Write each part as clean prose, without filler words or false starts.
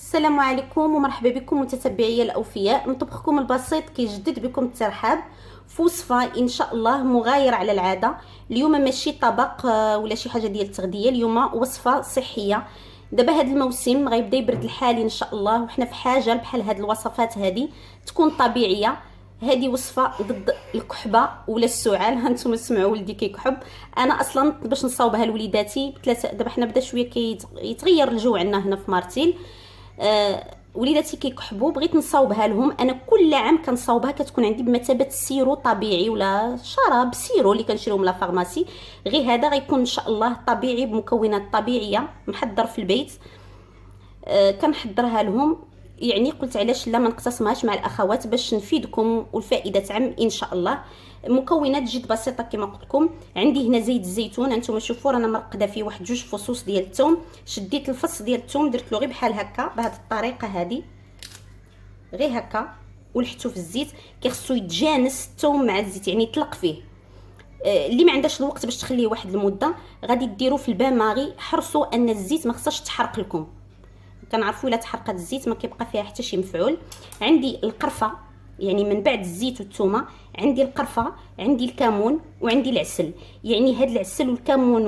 السلام عليكم ومرحبا بكم متتبعي الاوفياء. مطبخكم البسيط كيجدد بكم الترحاب في وصفه ان شاء الله مغايره على العاده. اليوم ماشي طبق ولا شي حاجه ديال التغذيه، اليوم وصفه صحيه. دابا هذا الموسم غيبدا يبرد الحال ان شاء الله، وحنا في حاجه بحال هاد الوصفات هذه تكون طبيعيه. هذه وصفه ضد الكحبه ولا السعال. هانتوما سمعوا ولدي كيكحب، انا اصلا باش نصاوبها لوليداتي بثلاثه. دابا حنا بدا شويه كيتغير الجو عندنا هنا في مارتيل. وليداتي كيكحبوا، بغيت نصاوبها لهم. انا كل عام كنصاوبها، كتكون عندي بمثابه السيرو طبيعي ولا شراب سيرو اللي كنشريو من لا فارماسي. غير هذا غيكون ان شاء الله طبيعي بمكونات طبيعيه محضر في البيت. كنحضرها لهم، يعني قلت علاش لا ما نقتسمهاش مع الاخوات باش نفيدكم والفائده تعم ان شاء الله. مكونات جد بسيطه كما قلت لكم. عندي هنا زيت الزيتون، انتم شوفوا رانا مرقده فيه واحد جوج فصوص ديال الثوم. شديت الفص ديال الثوم درت له غير بحال هكا بهذه الطريقه هذه، غير هكا ولحتو في الزيت. كيخصو يتجانس الثوم مع الزيت، يعني يطلق فيه. اللي ما عندهاش الوقت باش تخليه واحد المده غادي ديروا في البان ماغي. حرصوا ان الزيت ما خصهاش تحرق لكم، كنعرفوا الا تحرقت الزيت ما كيبقى فيها حتى شي مفعول. عندي القرفه، يعني من بعد الزيت والثومه عندي القرفه، عندي الكمون وعندي العسل. يعني هاد العسل والكمون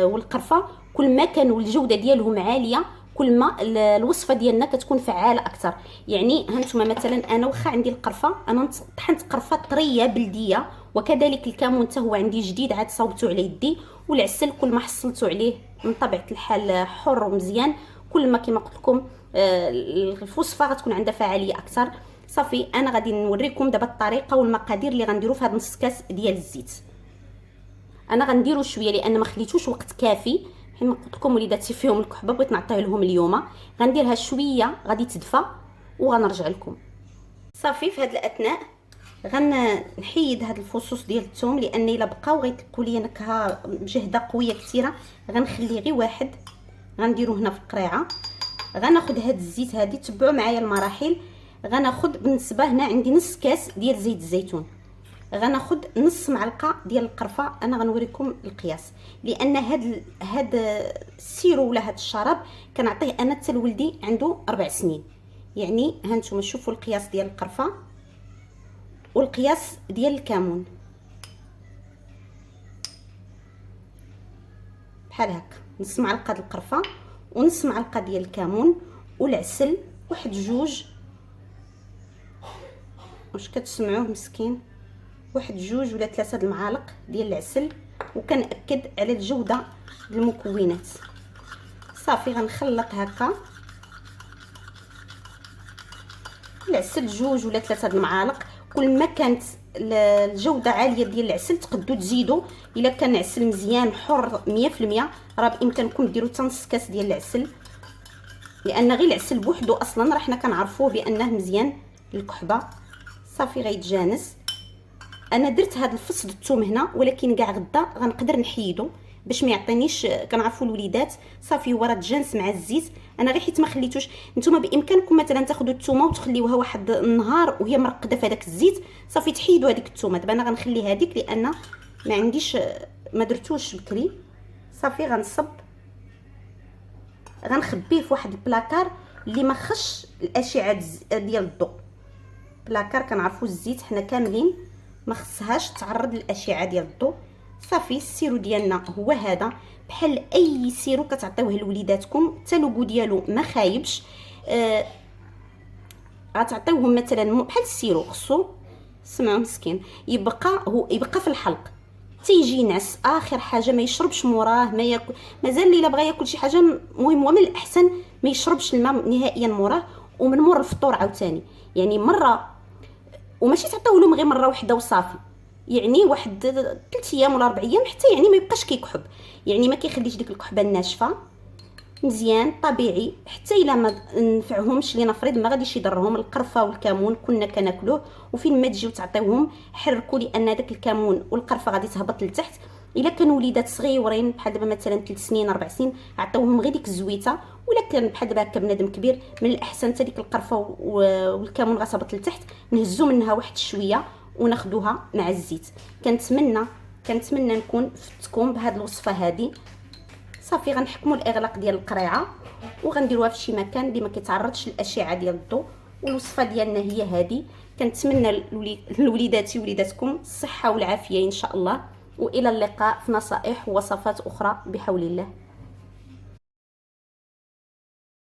والقرفه كل ما كانوا الجوده ديالهم عاليه كل ما الوصفه ديالنا كتكون فعاله اكثر. يعني هانتوما مثلا انا واخا عندي القرفه، انا طحنت قرفه طريه بلديه، وكذلك الكمون حتى هو عندي جديد عاد صاوبته على يدي، والعسل كل ما حصلته عليه من طبيعه الحال حر ومزيان كل ما كما قلت لكم الوصفه غتكون عندها فعاليه اكثر. صافي انا غادي نوريكم دابا الطريقه والمقادير اللي غنديروا في هذا نص كاس ديال الزيت. انا غنديروا شويه لان ما خليتوش وقت كافي، حيت قلت لكم وليداتي فيهم الكحبه بغيت نعطيه لهم اليوم. غنديرها شويه غادي تدفى وغنرجع لكم. صافي في هذه الاثناء غنحيد هاد الفصوص ديال الثوم، لان الا بقاو غيطلقوا لي نكهه مجهده قويه كثيره. غنخلي غير واحد غنديرو هنا في القريعه. غناخذ هاد الزيت هادي، تبعوا معايا المراحل. غناخذ بالنسبه هنا عندي نص كاس ديال زيت الزيتون، غناخذ نص معلقه ديال القرفه. انا غنوريكم القياس لان هاد السيرو ولا هاد الشراب كنعطيه انا حتى لولدي عنده 4 سنين. يعني هانتوما شوفوا القياس ديال القرفه والقياس ديال الكمون بحال هكا، نص معلقه د القرفه ونص معلقه ديال الكمون والعسل واحد جوج. واش كتسمعوه مسكين؟ واحد جوج ولا 3 د المعالق ديال العسل. وكنأكد على الجوده د المكونات. صافي غنخلط هكا العسل جوج ولا 3 د المعالق. كل ما كانت الجوده عاليه ديال العسل تقدروا تزيدوا. الا كان عسل مزيان حر 100% راه بامكانكم ديروا حتى نص كاس ديال العسل، لان غير العسل بوحدو اصلا راه حنا كنعرفوه بانه مزيان للكحبه. صافي غيتجانس. انا درت هذا الفص د الثوم هنا، ولكن كاع غدا غنقدر نحيدو باش ما يعطينيش. كنعرفوا الوليدات صافي هو راه تجانس مع الزيت. انا غير حيت ما خليتوش. نتوما بامكانكم مثلا تاخذوا الثومه وتخليوها واحد النهار وهي مرقده في هذاك الزيت، صافي تحيدوا هذيك الثومه. دابا انا غنخلي هذيك لان ما عنديش، ما درتوش بكري. صافي غنصب، غنخبيه في واحد البلاكار اللي ما خش الاشعه ديال الضوء. بلاكار كنعرفوا الزيت حنا كاملين ما خصهاش تعرض للاشعه ديال الضوء. صافي السيرو ديالنا هو هذا، بحال اي سيرو كتعطيوه لوليداتكم، حتى لوغو ديالو ما خايبش. غتعطيوهم مثلا بحال السيرو خصو سمعوا مسكين يبقى في الحلق تيجي ينعس. اخر حاجه ما يشربش موراه، ما ياكل مازال الا بغى ياكل شي حاجه مهم، ومن الاحسن ما يشربش الماء نهائيا موراه. ومن مور الفطور عاوتاني يعني مره، وماشي تعطيوه لهم غير مره واحده وصافي. يعني واحد 3 ايام ولا 4 ايام حتى يعني ما يبقاش كيكحب، يعني ما كيخليش ديك الكحبه الناشفه، مزيان طبيعي. حتى الا ما نفعهمش لنفرض ما غاديش يضرهم. القرفه والكمون كنا كناكلوه، وفين ما تجيو تعطيوهم حركوا، لان داك الكمون والقرفه غادي تهبط لتحت. الا كانوا وليدات صغيورين بحال دابا مثلا 3 سنين 4 سنين عطيوهم غير ديك الزويته. ولا كان بحال دابا هكا بنادم كبير من الاحسن حتى ديك القرفه والكمون غتهبط لتحت نهزوا منها واحد شويه وناخذوها مع الزيت. كنتمنى نكون فتكم بهذه الوصفه هذه. صافي غنحكموا الاغلاق ديال القريعه وغنديروها في شي مكان اللي ما كيتعرضش للاشعه ديال الضوء. والوصفه ديالنا هي هذه. كنتمنى لوليداتي وليداتكم الصحه والعافيه ان شاء الله، والى اللقاء في نصائح ووصفات اخرى بحول الله.